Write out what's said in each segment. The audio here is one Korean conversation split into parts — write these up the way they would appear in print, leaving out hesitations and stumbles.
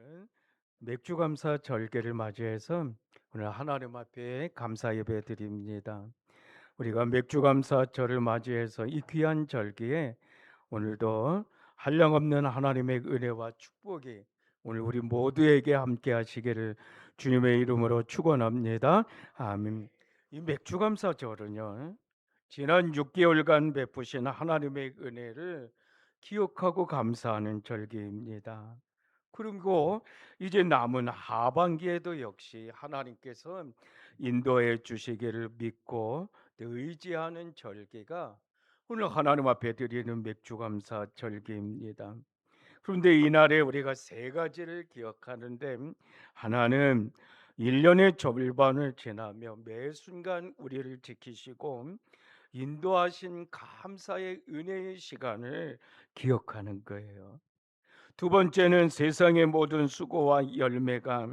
오늘은 맥주감사 절기를 맞이해서 오늘 하나님 앞에 감사 예배 드립니다. 우리가 맥주감사절을 맞이해서 이 귀한 절기에 오늘도 한량없는 하나님의 은혜와 축복이 오늘 우리 모두에게 함께 하시기를 주님의 이름으로 축원합니다. 아멘. 이 맥주감사절은요, 지난 6개월간 베푸신 하나님의 은혜를 기억하고 감사하는 절기입니다. 그리고 이제 남은 하반기에도 역시 하나님께서 인도해 주시기를 믿고 의지하는 절기가 오늘 하나님 앞에 드리는 맥주감사 절기입니다. 그런데 이날에 우리가 세 가지를 기억하는데, 하나는 1년의 절반을 지나며 매 순간 우리를 지키시고 인도하신 감사의 은혜의 시간을 기억하는 거예요. 두 번째는 세상의 모든 수고와 열매가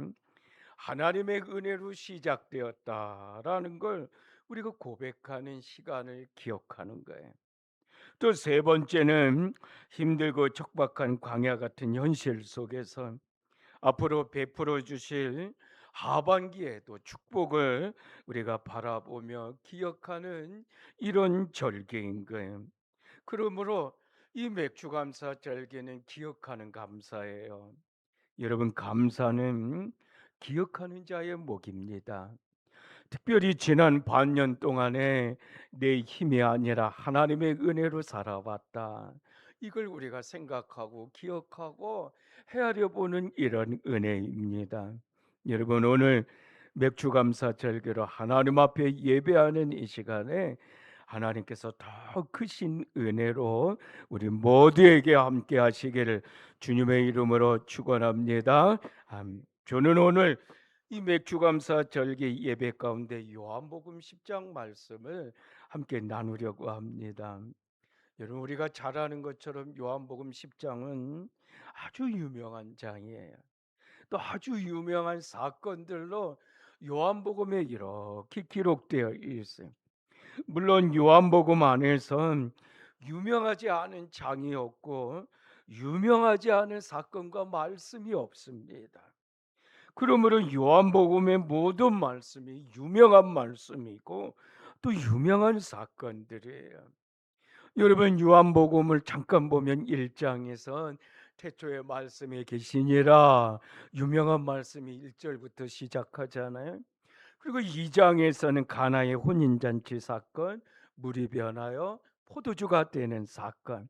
하나님의 은혜로 시작되었다라는 걸 우리가 고백하는 시간을 기억하는 거예요. 또 세 번째는 힘들고 척박한 광야 같은 현실 속에서 앞으로 베풀어 주실 하반기에도 축복을 우리가 바라보며 기억하는 이런 절기인 거예요. 그러므로 이 맥주감사 절기는 기억하는 감사예요. 여러분, 감사는 기억하는 자의 복입니다. 특별히 지난 반년 동안에 내 힘이 아니라 하나님의 은혜로 살아왔다, 이걸 우리가 생각하고 기억하고 헤아려 보는 이런 은혜입니다. 여러분, 오늘 맥주감사 절기로 하나님 앞에 예배하는 이 시간에 하나님께서 더 크신 은혜로 우리 모두에게 함께 하시기를 주님의 이름으로 축원합니다. 저는 오늘 이 맥주감사 절기 예배 가운데 요한복음 10장 말씀을 함께 나누려고 합니다. 여러분, 우리가 잘 아는 것처럼 요한복음 10장은 아주 유명한 장이에요. 또 아주 유명한 사건들로 요한복음에 이렇게 기록되어 있어요. 물론 요한복음 안에선 유명하지 않은 장이 없고 유명하지 않은 사건과 말씀이 없습니다. 그러므로 요한복음의 모든 말씀이 유명한 말씀이고 또 유명한 사건들이에요. 여러분, 요한복음을 잠깐 보면 1장에선 태초에 말씀이 계시니라, 유명한 말씀이 1절부터 시작하잖아요. 그리고 2장에서는 가나의 혼인잔치 사건, 물이 변하여 포도주가 되는 사건,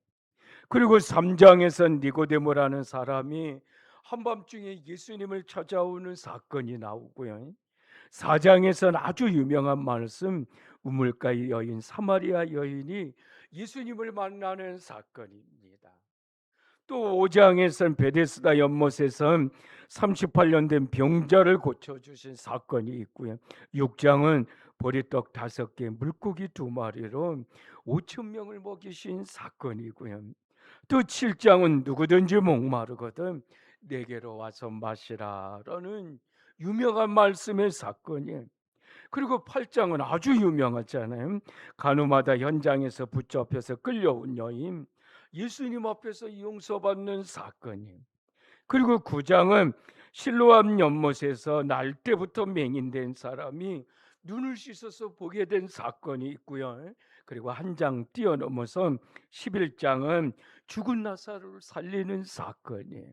그리고 3장에선 니고데모라는 사람이 한밤중에 예수님을 찾아오는 사건이 나오고요. 4장에서는 아주 유명한 말씀, 우물가의 여인 사마리아 여인이 예수님을 만나는 사건입니다. 또 5장에서는 베데스다 연못에서 38년 된 병자를 고쳐주신 사건이 있고요. 6장은 보리떡 5개 물고기 2마리로 5천 명을 먹이신 사건이고요. 또 7장은 누구든지 목마르거든 내게로 와서 마시라라는 유명한 말씀의 사건이에요. 그리고 8장은 아주 유명하잖아요. 간우마다 현장에서 붙잡혀서 끌려온 여인, 예수님 앞에서 용서받는 사건이에요. 그리고 9장은 실로암 연못에서 날 때부터 맹인된 사람이 눈을 씻어서 보게 된 사건이 있고요. 그리고 한 장 뛰어넘어서 11장은 죽은 나사로를 살리는 사건이에요.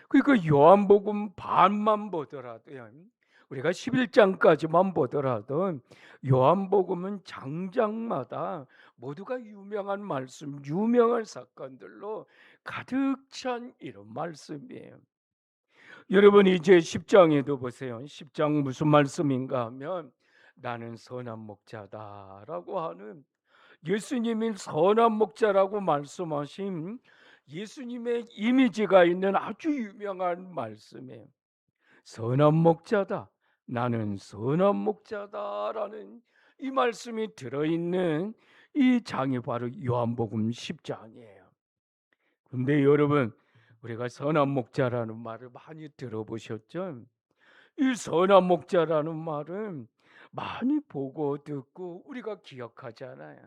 그러니까 요한복음 반만 보더라도요, 우리가 11장까지만 보더라도 요한복음은 장장마다 모두가 유명한 말씀, 유명한 사건들로 가득 찬 이런 말씀이에요. 여러분, 이제 10장에도 보세요. 10장 무슨 말씀인가 하면 나는 선한 목자다라고 하는, 예수님이 선한 목자라고 말씀하신 예수님의 이미지가 있는 아주 유명한 말씀이에요. 선한 목자다, 나는 선한 목자다라는 이 말씀이 들어있는 이 장이 바로 요한복음 10장이에요. 근데 여러분, 우리가 선한 목자라는 말을 많이 들어보셨죠? 이 선한 목자라는 말은 많이 보고 듣고 우리가 기억하잖아요.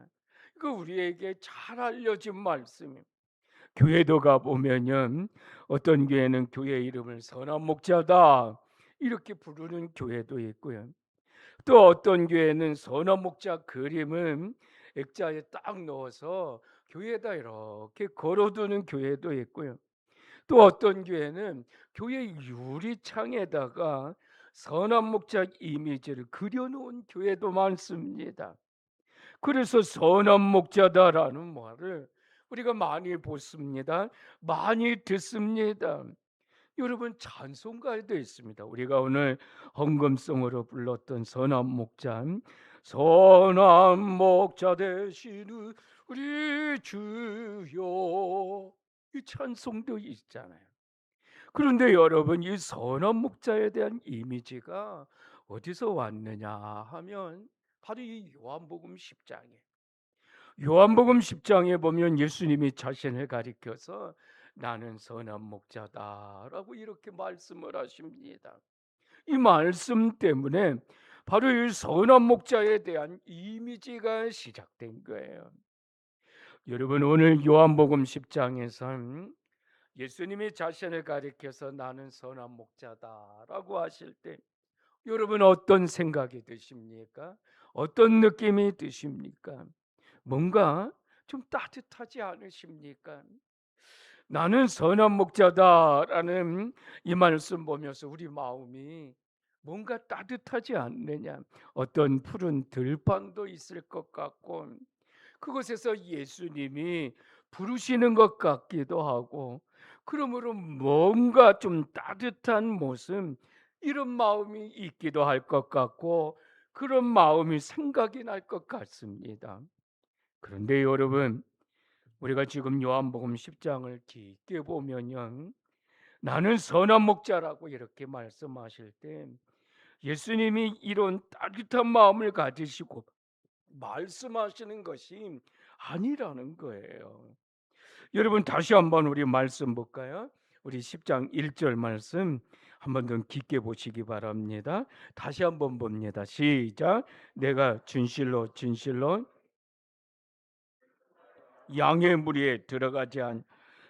그 우리에게 잘 알려진 말씀이에요. 교회도 가보면요, 어떤 교회는 교회 이름을 선한 목자다 이렇게 부르는 교회도 있고요. 또 어떤 교회는 선한 목자 그림은 액자에 딱 넣어서 교회에다 이렇게 걸어두는 교회도 있고요. 또 어떤 교회는 교회 유리창에다가 선한 목자 이미지를 그려놓은 교회도 많습니다. 그래서 선한 목자다라는 말을 우리가 많이 보습니다. 많이 듣습니다. 여러분, 찬송가에도 있습니다. 우리가 오늘 헌금송으로 불렀던 선한 목자, 선한 목자 되시는 우리 주여, 이 찬송도 있잖아요. 그런데 여러분, 이 선한 목자에 대한 이미지가 어디서 왔느냐 하면 바로 이 요한복음 10장에, 요한복음 10장에 보면 예수님이 자신을 가리켜서 나는 선한 목자다라고 이렇게 말씀을 하십니다. 이 말씀 때문에 바로 이 선한 목자에 대한 이미지가 시작된 거예요. 여러분, 오늘 요한복음 10장에서 예수님이 자신을 가리켜서 나는 선한 목자다라고 하실 때 여러분 어떤 생각이 드십니까? 어떤 느낌이 드십니까? 뭔가 좀 따뜻하지 않으십니까? 나는 선한 목자다라는 이 말씀 보면서 우리 마음이 뭔가 따뜻하지 않느냐? 어떤 푸른 들판도 있을 것 같고 그곳에서 예수님이 부르시는 것 같기도 하고, 그러므로 뭔가 좀 따뜻한 모습, 이런 마음이 있기도 할 것 같고 그런 마음이 생각이 날 것 같습니다. 그런데 여러분, 우리가 지금 요한복음 10장을 깊게 보면요, 나는 선한 목자라고 이렇게 말씀하실 때 예수님이 이런 따뜻한 마음을 가지시고 말씀하시는 것이 아니라는 거예요. 여러분, 다시 한번 우리 말씀 볼까요? 우리 10장 1절 말씀 한번 더 깊게 보시기 바랍니다. 다시 한번 봅니다. 시작. 내가 진실로 진실로 양의 무리에 들어가지 않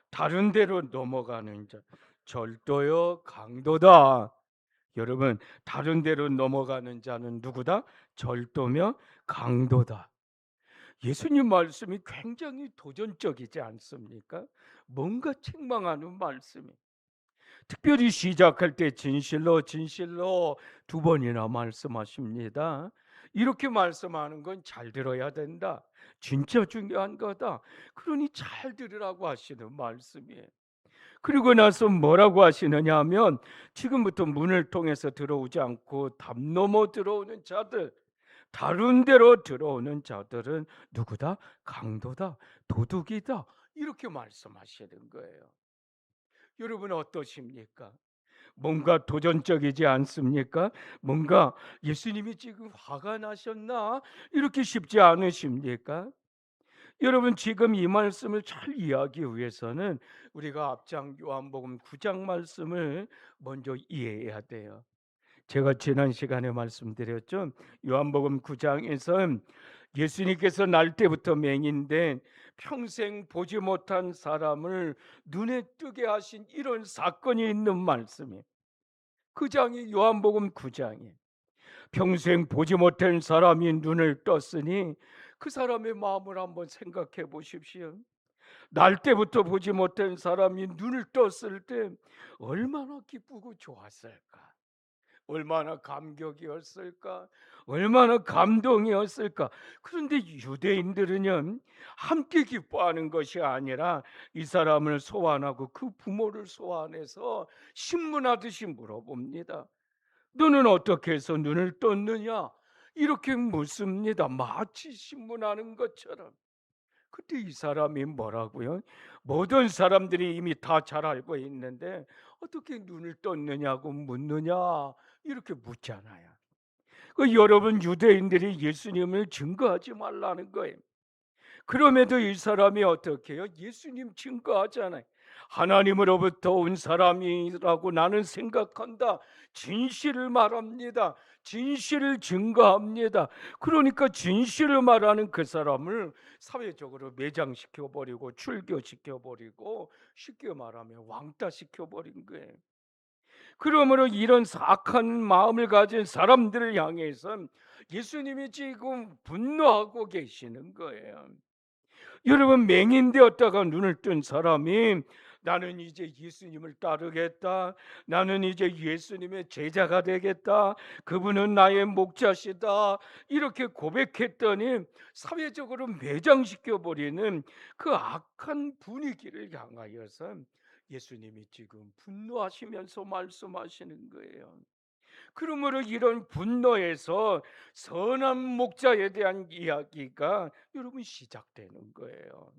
다른 데로 넘어가는 자 절도요 강도다. 여러분, 다른 데로 넘어가는 자는 누구다? 절도며 강도다. 예수님 말씀이 굉장히 도전적이지 않습니까? 뭔가 책망하는 말씀이. 특별히 시작할 때 진실로 진실로 두 번이나 말씀하십니다. 이렇게 말씀하는 건 잘 들어야 된다. 진짜 중요한 거다. 그러니 잘 들으라고 하시는 말씀이에요. 그리고 나서 뭐라고 하시느냐 하면 지금부터 문을 통해서 들어오지 않고 담 넘어 들어오는 자들, 다른 데로 들어오는 자들은 누구다? 강도다, 도둑이다, 이렇게 말씀하시는 거예요. 여러분 어떠십니까? 뭔가 도전적이지 않습니까? 뭔가 예수님이 지금 화가 나셨나? 이렇게 쉽지 않으십니까? 여러분, 지금 이 말씀을 잘 이해하기 위해서는 우리가 앞장 요한복음 9장 말씀을 먼저 이해해야 돼요. 제가 지난 시간에 말씀드렸죠. 요한복음 9장에서 예수님께서 날 때부터 맹인된 평생 보지 못한 사람을 눈에 뜨게 하신 이런 사건이 있는 말씀이에요. 그 장이 요한복음 9장이에요. 평생 보지 못한 사람이 눈을 떴으니 그 사람의 마음을 한번 생각해 보십시오. 날 때부터 보지 못한 사람이 눈을 떴을 때 얼마나 기쁘고 좋았을까? 얼마나 감격이었을까? 얼마나 감동이었을까? 그런데 유대인들은요, 함께 기뻐하는 것이 아니라 이 사람을 소환하고 그 부모를 소환해서 신문하듯이 물어봅니다. 너는 어떻게 해서 눈을 떴느냐? 이렇게 묻습니다. 마치 신문하는 것처럼. 그때 이 사람이 뭐라고요? 모든 사람들이 이미 다 잘 알고 있는데 어떻게 눈을 떴느냐고 묻느냐, 이렇게 묻잖아요. 여러분, 유대인들이 예수님을 증거하지 말라는 거예요. 그럼에도 이 사람이 어떻게 해요? 예수님 증거하잖아요. 하나님으로부터 온 사람이라고 나는 생각한다. 진실을 말합니다. 진실을 증거합니다. 그러니까 진실을 말하는 그 사람을 사회적으로 매장시켜 버리고 출교시켜 버리고 쉽게 말하면 왕따시켜 버린 거예요. 그러므로 이런 악한 마음을 가진 사람들을 향해서 예수님이 지금 분노하고 계시는 거예요. 여러분, 맹인되었다가 눈을 뜬 사람이 나는 이제 예수님을 따르겠다, 나는 이제 예수님의 제자가 되겠다, 그분은 나의 목자시다, 이렇게 고백했더니 사회적으로 매장시켜 버리는 그 악한 분위기를 향하여서 예수님이 지금 분노하시면서 말씀하시는 거예요. 그러므로 이런 분노에서 선한 목자에 대한 이야기가 여러분 시작되는 거예요.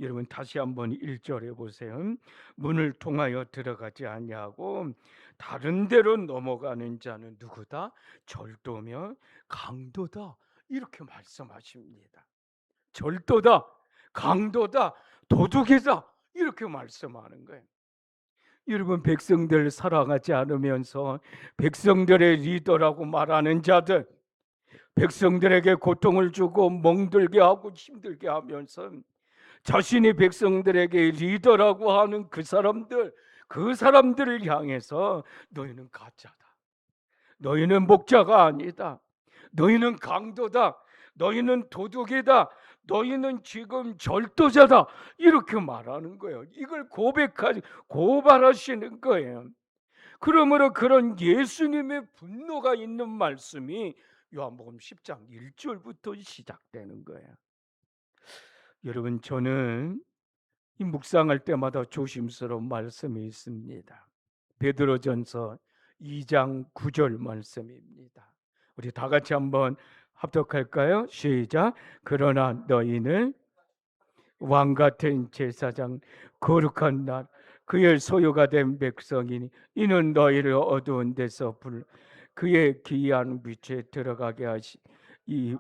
여러분, 다시 한번 1절에 보세요. 문을 통하여 들어가지 아니하고 다른 데로 넘어가는 자는 누구다? 절도며 강도다, 이렇게 말씀하십니다. 절도다, 강도다, 도둑이다, 이렇게 말씀하는 거예요. 여러분, 백성들 사랑하지 않으면서 백성들의 리더라고 말하는 자들, 백성들에게 고통을 주고 멍들게 하고 힘들게 하면서 자신이 백성들에게 리더라고 하는 그 사람들을 향해서 너희는 가짜다, 너희는 목자가 아니다, 너희는 강도다, 너희는 도둑이다, 너희는 지금 절도자다, 이렇게 말하는 거예요. 이걸 고발하시는 거예요. 그러므로 그런 예수님의 분노가 있는 말씀이 요한복음 10장 1절부터 시작되는 거예요. 여러분, 저는 이 묵상할 때마다 조심스러운 말씀이 있습니다. 베드로전서 2장 9절 말씀입니다. 우리 다 같이 한번 합독할까요? 시작. 그러나 너희는 왕 같은 제사장, 거룩한 날, 그의 소유가 된 백성이니 이는 너희를 어두운 데서 그의 기이한 빛에 들어가게 이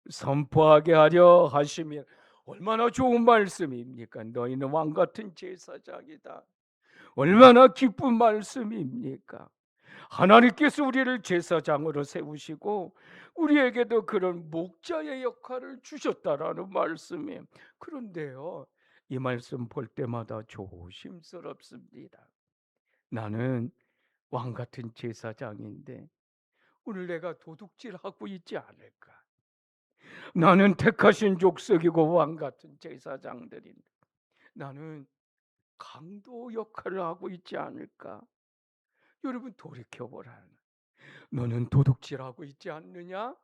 선포하게 하려 하시면, 얼마나 좋은 말씀입니까? 너희는 왕 같은 제사장이다. 얼마나 기쁜 말씀입니까? 하나님께서 우리를 제사장으로 세우시고 우리에게도 그런 목자의 역할을 주셨다라는 말씀이에요. 그런데요, 이 말씀 볼 때마다 조심스럽습니다. 나는 왕 같은 제사장인데 오늘 내가 도둑질하고 있지 않을까? 나는 택하신 족속이고 왕 같은 제사장들인데 나는 강도 역할을 하고 있지 않을까? 여러분, 돌이켜보라. 너는 도둑질하고 있지 않느냐?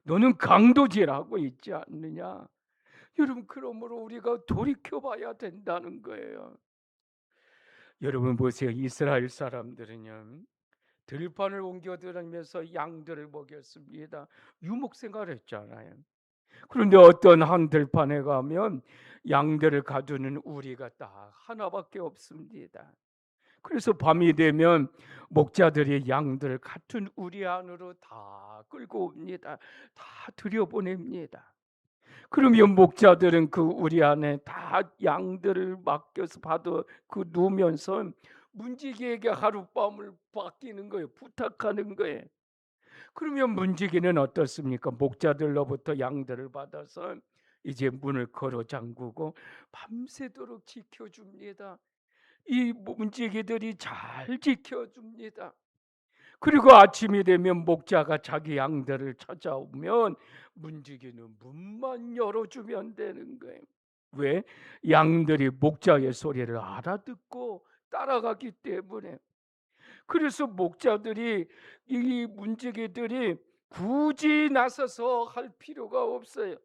너는 강도질하고 있지 않느냐? 여러분, 그러므로 우리가 돌이켜봐야 된다는 거예요. 여러분 보세요. 이스라엘 사람들은요, 들판을 옮겨다니면서 양들을 먹였습니다. 유목 생활했잖아요. 그런데 어떤 한 들판에 가면 양들을 가두는 우리가 딱 하나밖에 없습니다. 그래서 밤이 되면 목자들이 양들을 같은 우리 안으로 다 끌고 옵니다. 다 들여보냅니다. 그러면 목자들은 그 우리 안에 다 양들을 맡겨서 받아 누우면서 문지기에게 하룻밤을 맡기는 거예요. 부탁하는 거예요. 그러면 문지기는 어떻습니까? 목자들로부터 양들을 받아서 이제 문을 걸어 잠그고 밤새도록 지켜줍니다. 이 문지기들이 잘 지켜줍니다. 그리고 아침이 되면 목자가 자기 양들을 찾아오면 문지기는 문만 열어주면 되는 거예요. 왜? 양들이 목자의 소리를 알아듣고 따라가기 때문에. 그래서 목자들이, 이 문지기들이 굳이 나서서 할 필요가 없어요.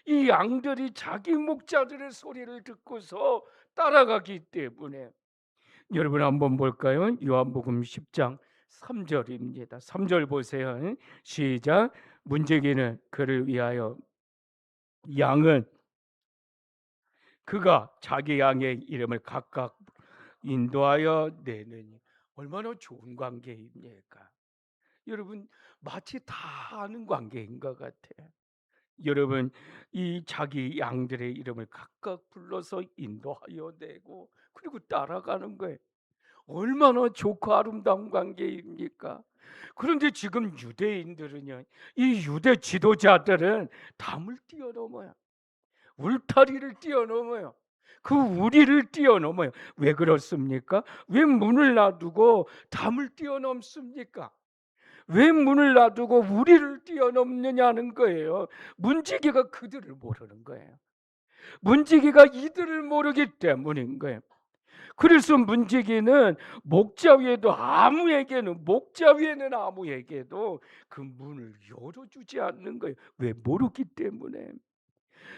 이 양들이 자기 목자들의 소리를 듣고서 따라가기 때문에. 여러분, 한번 볼까요? 요한복음 10장 3절입니다. 3절 보세요. 시작. 문지기는 그를 위하여 양은 그가 자기 양의 이름을 각각 인도하여 내느니. 얼마나 좋은 관계입니까? 여러분, 마치 다 아는 관계인 것 같아요. 여러분, 이 자기 양들의 이름을 각각 불러서 인도하여 내고 그리고 따라가는 거예요. 얼마나 좋고 아름다운 관계입니까? 그런데 지금 유대인들은요, 이 유대 지도자들은 담을 뛰어넘어요. 울타리를 뛰어넘어요. 그 우리를 뛰어넘어요. 왜 그렇습니까? 왜 문을 놔두고 담을 뛰어넘습니까? 왜 문을 놔두고 우리를 뛰어넘느냐는 거예요. 문지기가 그들을 모르는 거예요. 문지기가 이들을 모르기 때문인 거예요. 그래서 문지기는 목자 위에는 아무에게도 그 문을 열어주지 않는 거예요. 왜? 모르기 때문에.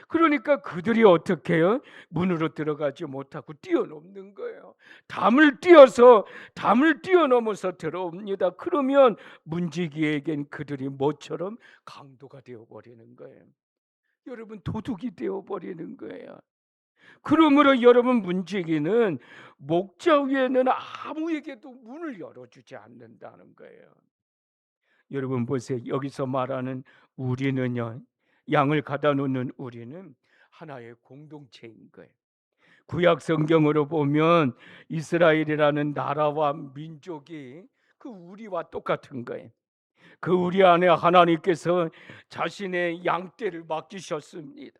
그러니까 그들이 어떻게 해요? 문으로 들어가지 못하고 뛰어넘는 거예요. 담을 뛰어넘어서 들어옵니다. 그러면 문지기에겐 그들이 모처럼 강도가 되어버리는 거예요. 여러분, 도둑이 되어버리는 거예요. 그러므로 여러분, 문지기는 목자 위에는 아무에게도 문을 열어주지 않는다는 거예요. 여러분 보세요. 여기서 말하는 우리는요, 양을 가다 놓는 우리는 하나의 공동체인 거예요. 구약 성경으로 보면 이스라엘이라는 나라와 민족이 그 우리와 똑같은 거예요. 그 우리 안에 하나님께서 자신의 양떼를 맡기셨습니다.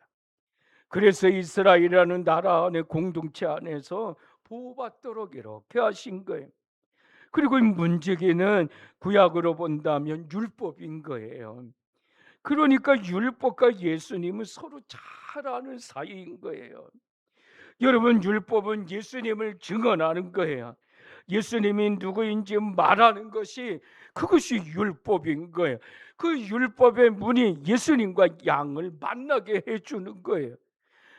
그래서 이스라엘이라는 나라 안에 공동체 안에서 보호받도록 이렇게 하신 거예요. 그리고 이 문지기는 구약으로 본다면 율법인 거예요. 그러니까 율법과 예수님은 서로 잘 아는 사이인 거예요. 여러분, 율법은 예수님을 증언하는 거예요. 예수님이 누구인지 말하는 것이, 그것이 율법인 거예요. 그 율법의 문이 예수님과 양을 만나게 해주는 거예요.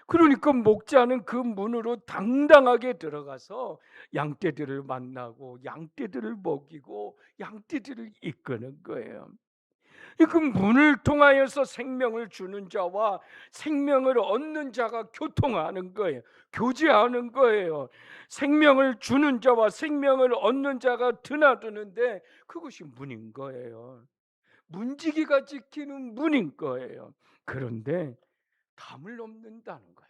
그러니까 목자는 그 문으로 당당하게 들어가서 양떼들을 만나고 양떼들을 먹이고 양떼들을 이끄는 거예요. 그 문을 통하여서 생명을 주는 자와 생명을 얻는 자가 교통하는 거예요. 교제하는 거예요. 생명을 주는 자와 생명을 얻는 자가 드나드는데 그것이 문인 거예요. 문지기가 지키는 문인 거예요. 그런데 담을 넘는다는 거예요.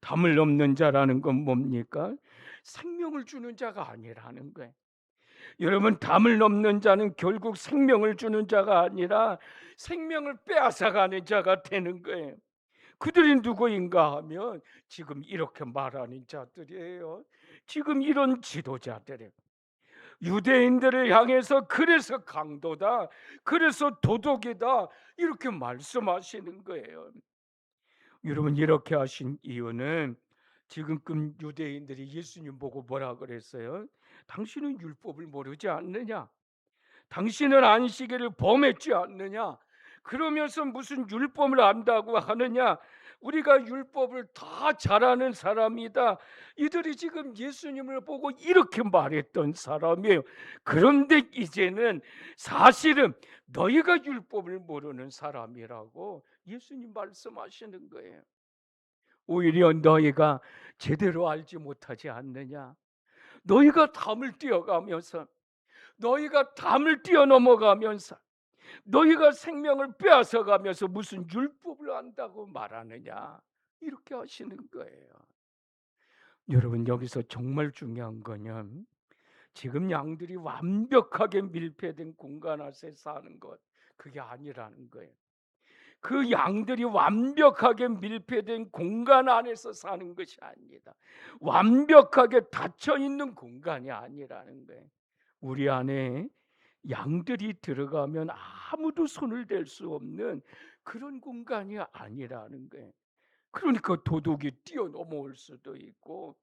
담을 넘는 자라는 건 뭡니까? 생명을 주는 자가 아니라는 거예요. 여러분, 담을 넘는 자는 결국 생명을 주는 자가 아니라 생명을 빼앗아가는 자가 되는 거예요. 그들이 누구인가 하면 지금 이렇게 말하는 자들이에요. 지금 이런 지도자들이에요. 유대인들을 향해서 그래서 강도다, 그래서 도둑이다, 이렇게 말씀하시는 거예요. 여러분, 이렇게 하신 이유는 지금끔 유대인들이 예수님 보고 뭐라 그랬어요? 당신은 율법을 모르지 않느냐? 당신은 안식일을 범했지 않느냐? 그러면서 무슨 율법을 안다고 하느냐? 우리가 율법을 다 잘하는 사람이다. 이들이 지금 예수님을 보고 이렇게 말했던 사람이에요. 그런데 이제는 사실은 너희가 율법을 모르는 사람이라고 예수님 말씀하시는 거예요. 오히려 너희가 제대로 알지 못하지 않느냐? 너희가 담을 뛰어가면서, 너희가 담을 뛰어넘어가면서, 너희가 생명을 빼앗아가면서 무슨 율법을 안다고 말하느냐? 이렇게 하시는 거예요. 여러분, 여기서 정말 중요한 거는 지금 양들이 완벽하게 밀폐된 공간 안에 사는 것, 그게 아니라는 거예요. 그 양들이 완벽하게 밀폐된 공간 안에서 사는 것이 아닙니다. 완벽하게 닫혀 있는 공간이 아니라는 거예요. 우리 안에 양들이 들어가면 아무도 손을 댈 수 없는 그런 공간이 아니라는 거예요. 그러니까 도둑이 뛰어넘어올 수도 있고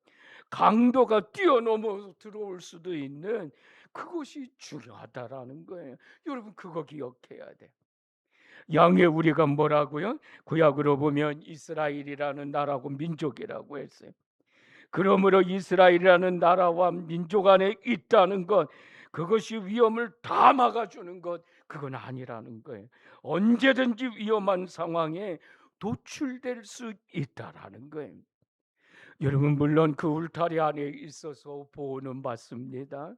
강도가 뛰어넘어 들어올 수도 있는, 그것이 중요하다라는 거예요. 여러분, 그거 기억해야 돼. 양의 우리가 뭐라고요? 구약으로 보면 이스라엘이라는 나라고 민족이라고 했어요. 그러므로 이스라엘이라는 나라와 민족 안에 있다는 것, 그것이 위험을 다 막아주는 것, 그건 아니라는 거예요. 언제든지 위험한 상황에 도출될 수 있다라는 거예요. 여러분, 물론 그 울타리 안에 있어서 보호는 받습니다.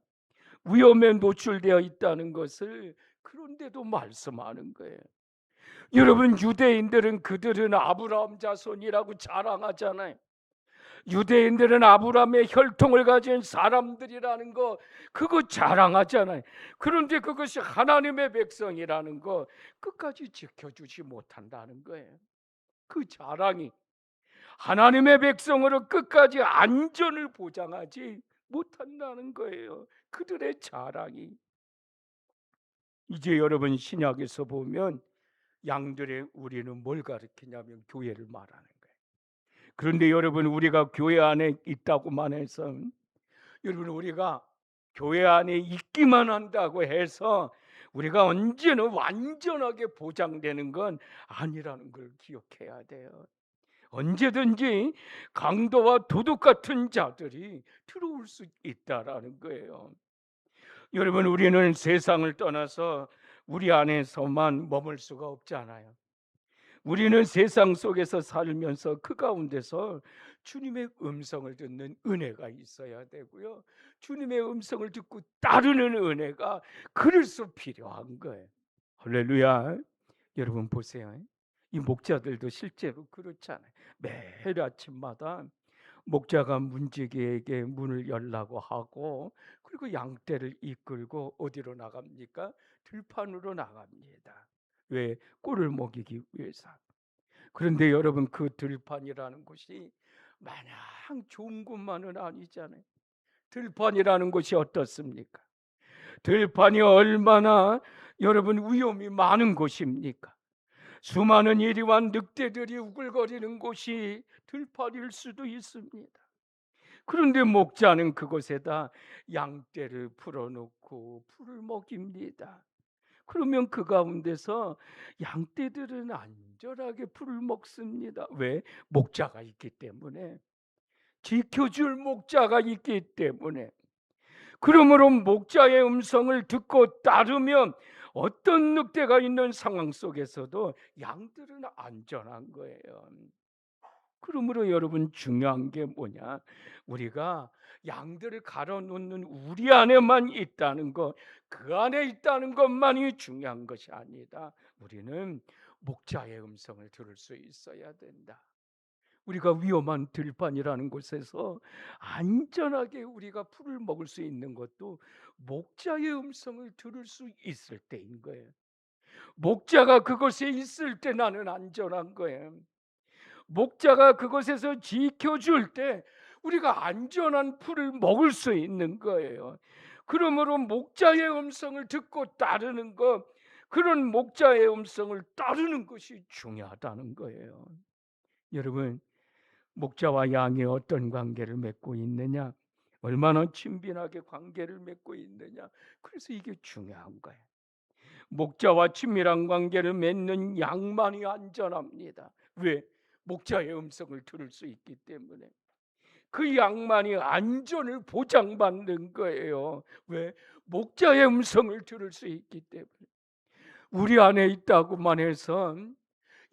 위험에 노출되어 있다는 것을 그런데도 말씀하는 거예요. 여러분, 유대인들은 그들은 아브라함 자손이라고 자랑하잖아요. 유대인들은 아브라함의 혈통을 가진 사람들이라는 거 그거 자랑하잖아요. 그런데 그것이 하나님의 백성이라는 거 끝까지 지켜주지 못한다는 거예요. 그 자랑이 하나님의 백성으로 끝까지 안전을 보장하지 못한다는 거예요. 그들의 자랑이. 이제 여러분 신약에서 보면 양들의 우리는 뭘 가리키냐면 교회를 말하는 거예요. 그런데 여러분 우리가 교회 안에 있다고만 해서 여러분 우리가 교회 안에 있기만 한다고 해서 우리가 언제나 완전하게 보장되는 건 아니라는 걸 기억해야 돼요. 언제든지 강도와 도둑 같은 자들이 들어올 수 있다라는 거예요. 여러분 우리는 세상을 떠나서 우리 안에서만 머물 수가 없잖아요. 우리는 세상 속에서 살면서 그 가운데서 주님의 음성을 듣는 은혜가 있어야 되고요. 주님의 음성을 듣고 따르는 은혜가 그럴수록 필요한 거예요. 할렐루야. 여러분 보세요. 이 목자들도 실제로 그렇잖아요. 매일 아침마다 목자가 문지기에게 문을 열라고 하고 그리고 양떼를 이끌고 어디로 나갑니까? 들판으로 나갑니다. 왜? 꿀을 먹이기 위해서. 그런데 여러분 그 들판이라는 곳이 마냥 좋은 곳만은 아니잖아요. 들판이라는 곳이 어떻습니까? 들판이 얼마나 여러분 위험이 많은 곳입니까? 수많은 이리와 늑대들이 우글거리는 곳이 들판일 수도 있습니다. 그런데 목자는 그곳에다 양떼를 풀어놓고 풀을 먹입니다. 그러면 그 가운데서 양떼들은 안전하게 풀을 먹습니다. 왜? 목자가 있기 때문에. 지켜줄 목자가 있기 때문에. 그러므로 목자의 음성을 듣고 따르면 어떤 늑대가 있는 상황 속에서도 양들은 안전한 거예요. 그러므로 여러분 중요한 게 뭐냐? 우리가 양들을 가둬놓는 우리 안에만 있다는 것, 그 안에 있다는 것만이 중요한 것이 아니다. 우리는 목자의 음성을 들을 수 있어야 된다. 우리가 위험한 들판이라는 곳에서 안전하게 우리가 풀을 먹을 수 있는 것도 목자의 음성을 들을 수 있을 때인 거예요. 목자가 그곳에 있을 때 나는 안전한 거예요. 목자가 그곳에서 지켜줄 때 우리가 안전한 풀을 먹을 수 있는 거예요. 그러므로 목자의 음성을 듣고 따르는 것, 그런 목자의 음성을 따르는 것이 중요하다는 거예요. 여러분 목자와 양이 어떤 관계를 맺고 있느냐, 얼마나 친밀하게 관계를 맺고 있느냐, 그래서 이게 중요한 거예요. 목자와 친밀한 관계를 맺는 양만이 안전합니다. 왜? 목자의 음성을 들을 수 있기 때문에. 그 양만이 안전을 보장받는 거예요. 왜? 목자의 음성을 들을 수 있기 때문에. 우리 안에 있다고만 해서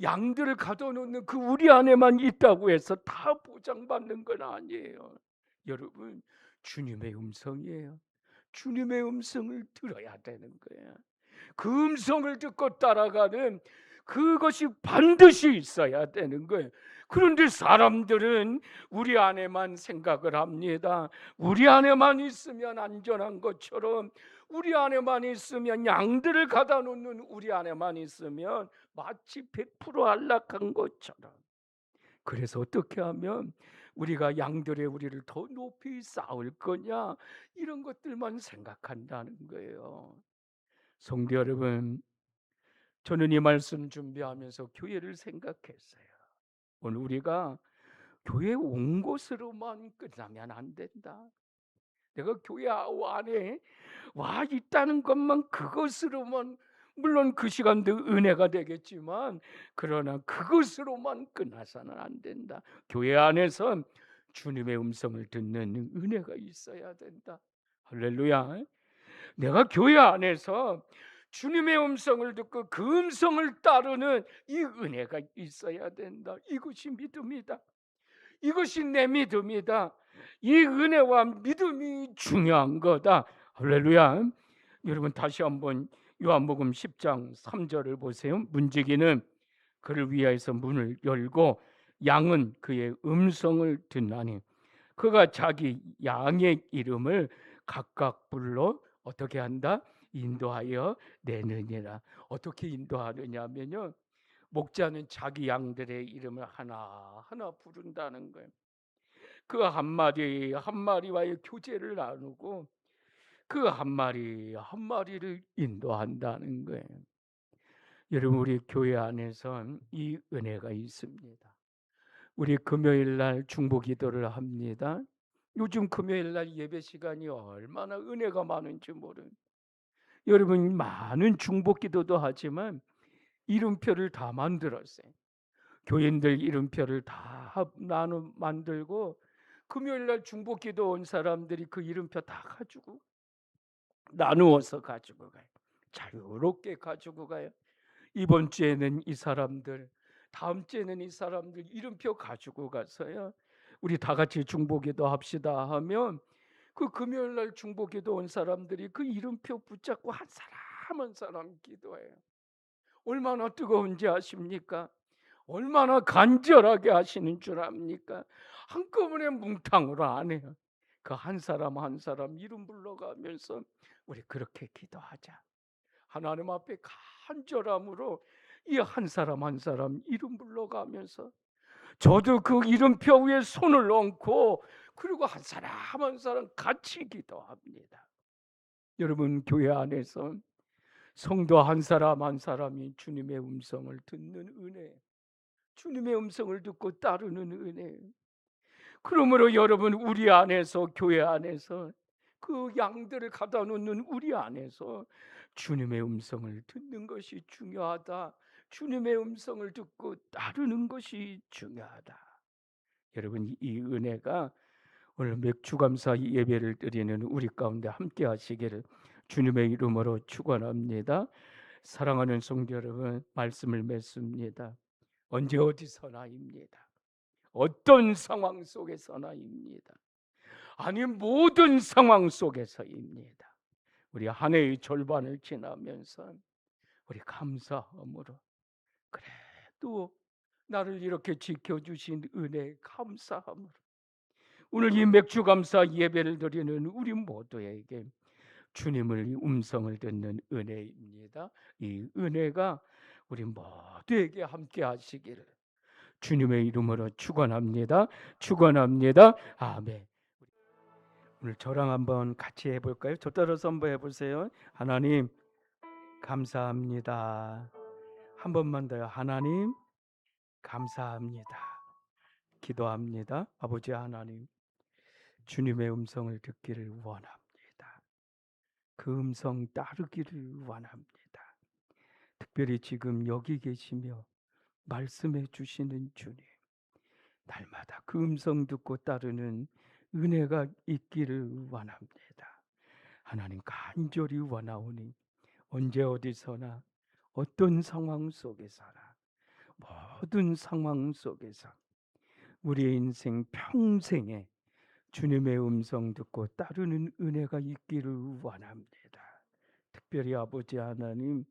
양들을 가둬놓는 그 우리 안에만 있다고 해서 다 보장받는 건 아니에요. 여러분 주님의 음성이에요. 주님의 음성을 들어야 되는 거예요. 그 음성을 듣고 따라가는 그것이 반드시 있어야 되는 거예요. 그런데 사람들은 우리 안에만 생각을 합니다. 우리 안에만 있으면 안전한 것처럼, 우리 안에만 있으면 양들을 가다 놓는 우리 안에만 있으면 마치 100% 안락한 것처럼. 그래서 어떻게 하면 우리가 양들의 우리를 더 높이 쌓을 거냐, 이런 것들만 생각한다는 거예요. 성도 여러분, 저는 이 말씀 준비하면서 교회를 생각했어요. 오늘 우리가 교회 온 것으로만 끝나면 안 된다. 내가 교회 안에 와 있다는 것만, 그것으로만, 물론 그 시간도 은혜가 되겠지만 그러나 그것으로만 끝나서는 안 된다. 교회 안에서 주님의 음성을 듣는 은혜가 있어야 된다. 할렐루야. 내가 교회 안에서 주님의 음성을 듣고 그 음성을 따르는 이 은혜가 있어야 된다. 이것이 믿음이다. 이것이 내 믿음이다. 이 은혜와 믿음이 중요한 거다. 할렐루야. 여러분 다시 한번 요한복음 10장 3절을 보세요. 문지기는 그를 위하여서 문을 열고 양은 그의 음성을 듣나니 그가 자기 양의 이름을 각각 불러 어떻게 한다? 인도하여 내느니라. 어떻게 인도하느냐면요, 목자는 자기 양들의 이름을 하나하나 부른다는 거예요. 그 한 마리 한 마리와의 교제를 나누고 그 한 마리 한 마리를 인도한다는 거예요. 여러분, 우리 교회 안에서 이 은혜가 있습니다. 우리 금요일 날 중보 기도를 합니다. 요즘 금요일 날 예배 시간이 얼마나 은혜가 많은지 모르는, 여러분, 많은 중보 기도도 하지만 이름표를 다 만들었어요. 교인들 이름표를 다 나눠 만들고 금요일 날 중보 기도 온 사람들이 그 이름표 다 가지고 나누어서 가지고 가요. 자유롭게 가지고 가요. 이번 주에는 이 사람들, 다음 주에는 이 사람들 이름표 가지고 가서요, 우리 다 같이 중보기도 합시다 하면 그 금요일 날 중보기도 온 사람들이 그 이름표 붙잡고 한 사람 한 사람 기도해요. 얼마나 뜨거운지 아십니까? 얼마나 간절하게 하시는 줄 압니까? 한꺼번에 뭉탕으로 안 해요. 그 한 사람 한 사람 이름 불러가면서 우리 그렇게 기도하자. 하나님 앞에 간절함으로 이 한 사람 한 사람 이름 불러가면서 저도 그 이름표 위에 손을 얹고 그리고 한 사람 한 사람 같이 기도합니다. 여러분, 교회 안에서 성도 한 사람 한 사람이 주님의 음성을 듣는 은혜, 주님의 음성을 듣고 따르는 은혜. 그러므로 여러분, 우리 안에서, 교회 안에서 그 양들을 가다 놓는 우리 안에서 주님의 음성을 듣는 것이 중요하다. 주님의 음성을 듣고 따르는 것이 중요하다. 여러분, 이 은혜가 오늘 맥주감사 예배를 드리는 우리 가운데 함께 하시기를 주님의 이름으로 축원합니다. 사랑하는 성도 여러분, 말씀을 맺습니다. 언제 어디서나입니다. 어떤 상황 속에서나입니다. 아니, 모든 상황 속에서입니다. 우리 한 해의 절반을 지나면서 우리 감사함으로, 그래도 나를 이렇게 지켜주신 은혜에 감사함으로 오늘 이 맥주감사 예배를 드리는 우리 모두에게 주님의 음성을 듣는 은혜입니다. 이 은혜가 우리 모두에게 함께 하시기를 주님의 이름으로 축원합니다. 축원합니다. 아멘. 오늘 저랑 한번 같이 해볼까요? 저 따라서 한번 해보세요. 하나님 감사합니다. 한 번만 더요. 하나님 감사합니다. 기도합니다. 아버지 하나님, 주님의 음성을 듣기를 원합니다. 그 음성 따르기를 원합니다. 특별히 지금 여기 계시며 말씀해 주시는 주님, 날마다 그 음성 듣고 따르는 은혜가 있기를 원합니다. 하나님 간절히 원하오니 언제 어디서나 어떤 상황 속에서나 모든 상황 속에서 우리의 인생 평생에 주님의 음성 듣고 따르는 은혜가 있기를 원합니다. 특별히 아버지 하나님,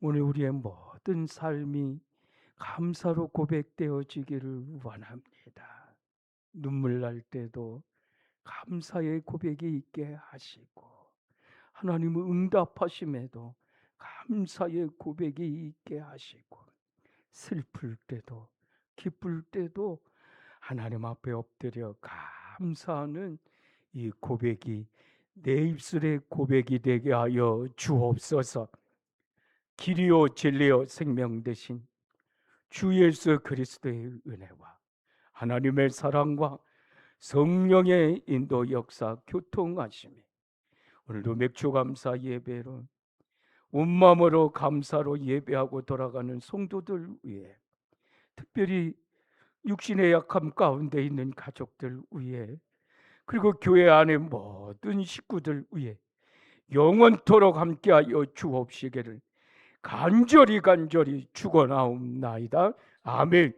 오늘 우리의 모든 삶이 감사로 고백되어지기를 원합니다. 눈물 날 때도 감사의 고백이 있게 하시고, 하나님의 응답하심에도 감사의 고백이 있게 하시고, 슬플 때도 기쁠 때도 하나님 앞에 엎드려 감사하는 이 고백이 내 입술의 고백이 되게 하여 주옵소서. 길이요 진리요 생명 되신 주 예수 그리스도의 은혜와 하나님의 사랑과 성령의 인도 역사 교통하심이 오늘도 맥주감사 예배로 온 마음으로 감사로 예배하고 돌아가는 성도들 위해, 특별히 육신의 약함 가운데 있는 가족들 위해, 그리고 교회 안의 모든 식구들 위해 영원토록 함께하여 주옵시기를 간절히 축원하옵나이다. 아멘.